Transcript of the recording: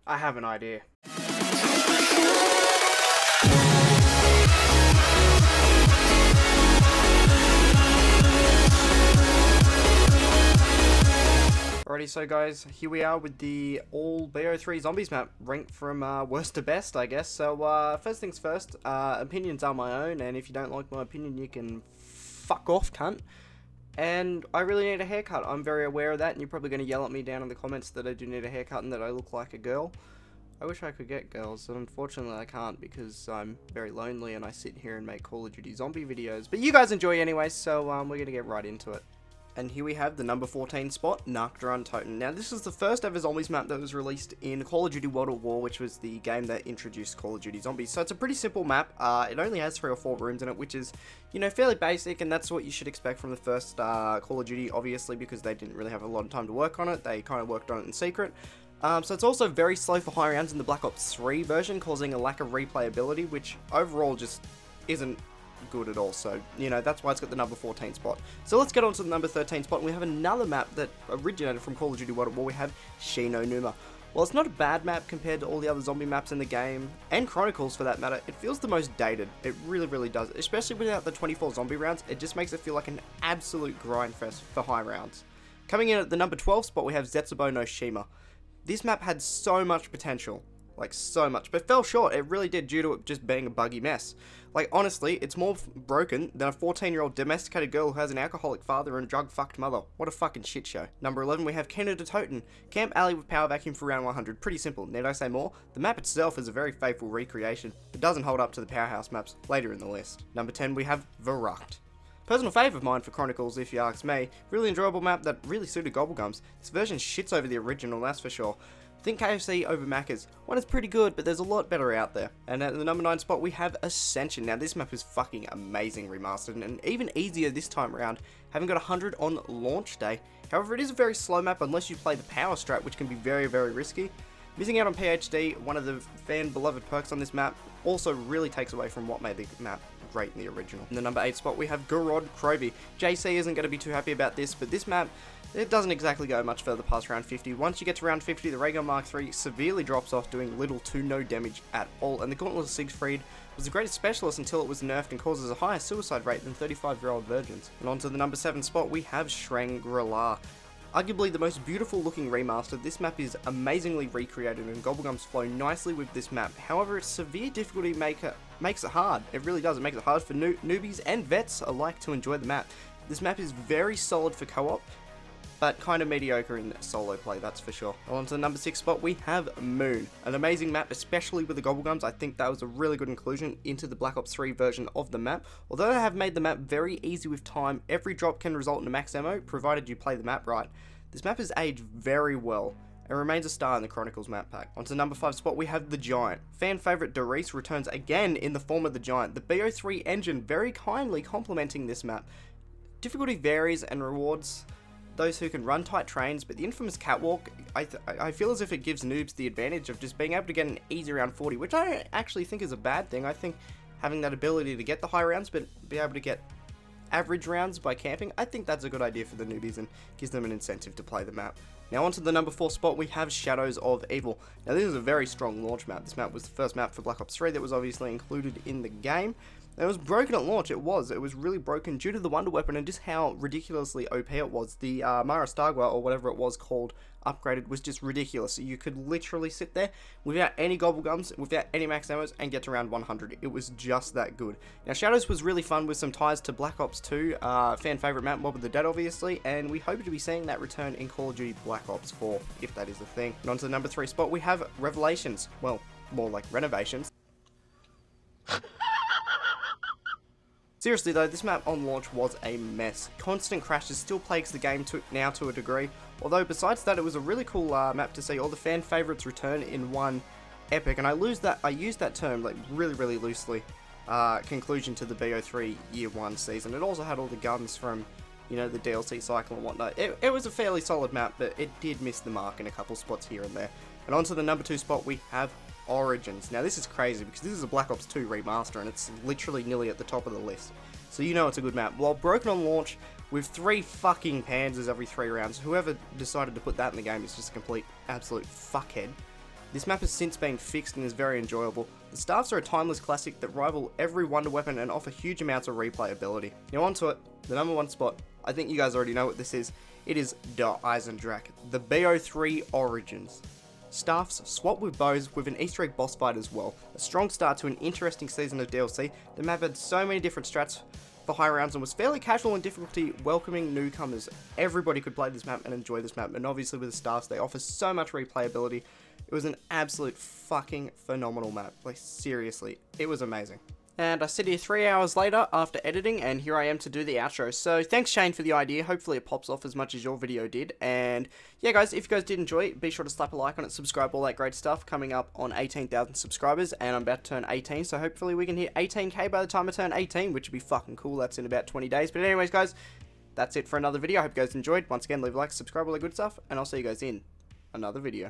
I have an idea. Alrighty, so guys, here we are with the all Bo3 zombies map, ranked from worst to best, I guess. So first things first, opinions are my own, and if you don't like my opinion, you can fuck off, cunt. And I really need a haircut. I'm very aware of that, and you're probably going to yell at me down in the comments that I do need a haircut and that I look like a girl. I wish I could get girls, and unfortunately I can't because I'm very lonely and I sit here and make Call of Duty zombie videos. But you guys enjoy anyway, so we're going to get right into it. And here we have the number 14 spot, Toten. Now this is the first ever zombies map that was released in Call of Duty World at War, which was the game that introduced Call of Duty Zombies. So it's a pretty simple map. It only has 3 or 4 rooms in it, which is, you know, fairly basic, and that's what you should expect from the first Call of Duty, obviously, because they didn't really have a lot of time to work on it. They kind of worked on it in secret. So it's also very slow for high rounds in the Black Ops 3 version, causing a lack of replayability, which overall just isn't good at all. So, you know, that's why it's got the number 14 spot. So let's get on to the number 13 spot. We have another map that originated from Call of Duty World at War. We have Shi No Numa. Well, it's not a bad map compared to all the other zombie maps in the game, and Chronicles for that matter. It feels the most dated. It really, really does. Especially without the 24 zombie rounds, it just makes it feel like an absolute grind fest for high rounds. Coming in at the number 12 spot, we have Zetsubo no Shima. This map had so much potential. Like, so much, but fell short. It really did, due to it just being a buggy mess. Like, honestly, it's more broken than a 14-year-old domesticated girl who has an alcoholic father and a drug-fucked mother. What a fucking shit show. Number 11, we have Kenner de Toten. Camp Alley with power vacuum for round 100. Pretty simple. Need I say more? The map itself is a very faithful recreation. It doesn't hold up to the powerhouse maps later in the list. Number 10, we have Verrucht. Personal favourite of mine for Chronicles, if you ask me. Really enjoyable map that really suited Gobblegums. This version shits over the original, that's for sure. Think KFC over Macca's. One is pretty good, but there's a lot better out there. And at the number 9 spot, we have Ascension. Now, this map is fucking amazing remastered, and even easier this time around, having got 100 on launch day. However, it is a very slow map unless you play the power strat, which can be very, very risky. Missing out on PhD, one of the fan-beloved perks on this map, also really takes away from what made the map great in the original. In the number 8 spot, we have Gorod Kroby. JC isn't going to be too happy about this, but this map, it doesn't exactly go much further past round 50. Once you get to round 50, the Raygun Mark III severely drops off, doing little to no damage at all, and the Gauntlet of Siegfried was the greatest specialist until it was nerfed and causes a higher suicide rate than 35-year-old virgins. And on to the number 7 spot, we have Shangri-La. Arguably the most beautiful looking remaster, this map is amazingly recreated and Gobblegums flow nicely with this map. However, its severe difficulty makes it hard. It really does. It makes it hard for newbies and vets alike to enjoy the map. This map is very solid for co-op, but kind of mediocre in solo play, that's for sure. On to the number 6 spot, we have Moon. An amazing map, especially with the Gobblegums. I think that was a really good inclusion into the Black Ops 3 version of the map. Although they have made the map very easy with time, every drop can result in a max ammo, provided you play the map right. This map has aged very well, and remains a star in the Chronicles map pack. On to the number 5 spot, we have the Giant. Fan favourite Doris returns again in the form of the Giant. The Bo3 engine very kindly complementing this map. Difficulty varies and rewards those who can run tight trains, but the infamous catwalk, I feel as if it gives noobs the advantage of just being able to get an easy round 40, which I don't actually think is a bad thing. I think having that ability to get the high rounds, but be able to get average rounds by camping, I think that's a good idea for the newbies and gives them an incentive to play the map. Now onto the number 4 spot, we have Shadows of Evil. Now this is a very strong launch map. This map was the first map for Black Ops 3 that was obviously included in the game. It was broken at launch, it was really broken due to the Wonder Weapon and just how ridiculously OP it was. The Mara Stagwa, or whatever it was called, upgraded, was just ridiculous. You could literally sit there without any Gobblegums, without any max ammos, and get to round 100. It was just that good. Now Shadows was really fun with some ties to Black Ops 2, fan favourite map, Mob of the Dead obviously, and we hope to be seeing that return in Call of Duty Black Ops 4, if that is the thing. And on to the number 3 spot, we have Revelations. Well, more like renovations. Seriously though, this map on launch was a mess. Constant crashes still plagues the game now to a degree, although besides that it was a really cool map to see all the fan favourites return in one epic, and I use that term like really loosely, conclusion to the Bo3 Year 1 season. It also had all the guns from, you know, the DLC cycle and whatnot. It was a fairly solid map, but it did miss the mark in a couple spots here and there. And on to the number 2 spot, we have Origins. Now this is crazy because this is a Black Ops 2 remaster and it's literally nearly at the top of the list. So you know it's a good map. While broken on launch with 3 fucking Panzers every 3 rounds, whoever decided to put that in the game is just a complete, absolute fuckhead. This map has since been fixed and is very enjoyable. The staffs are a timeless classic that rival every Wonder Weapon and offer huge amounts of replayability. Now onto it, the number one spot. I think you guys already know what this is. It is Der Eisendrache, the Bo3 Origins. Staffs swap with bows with an Easter egg boss fight as well. A strong start to an interesting season of DLC. The map had so many different strats for high rounds and was fairly casual in difficulty, welcoming newcomers. Everybody could play this map and enjoy this map, and obviously with the staffs they offer so much replayability. It was an absolute fucking phenomenal map. Like seriously, it was amazing. And I sit here 3 hours later after editing, and here I am to do the outro. So thanks Shane for the idea. Hopefully it pops off as much as your video did. And yeah guys, if you guys did enjoy it, be sure to slap a like on it, subscribe, all that great stuff. Coming up on 18,000 subscribers, and I'm about to turn 18, so hopefully we can hit 18k by the time I turn 18, which would be fucking cool. That's in about 20 days. But anyways guys, that's it for another video. I hope you guys enjoyed. Once again, leave a like, subscribe, all that good stuff, and I'll see you guys in another video.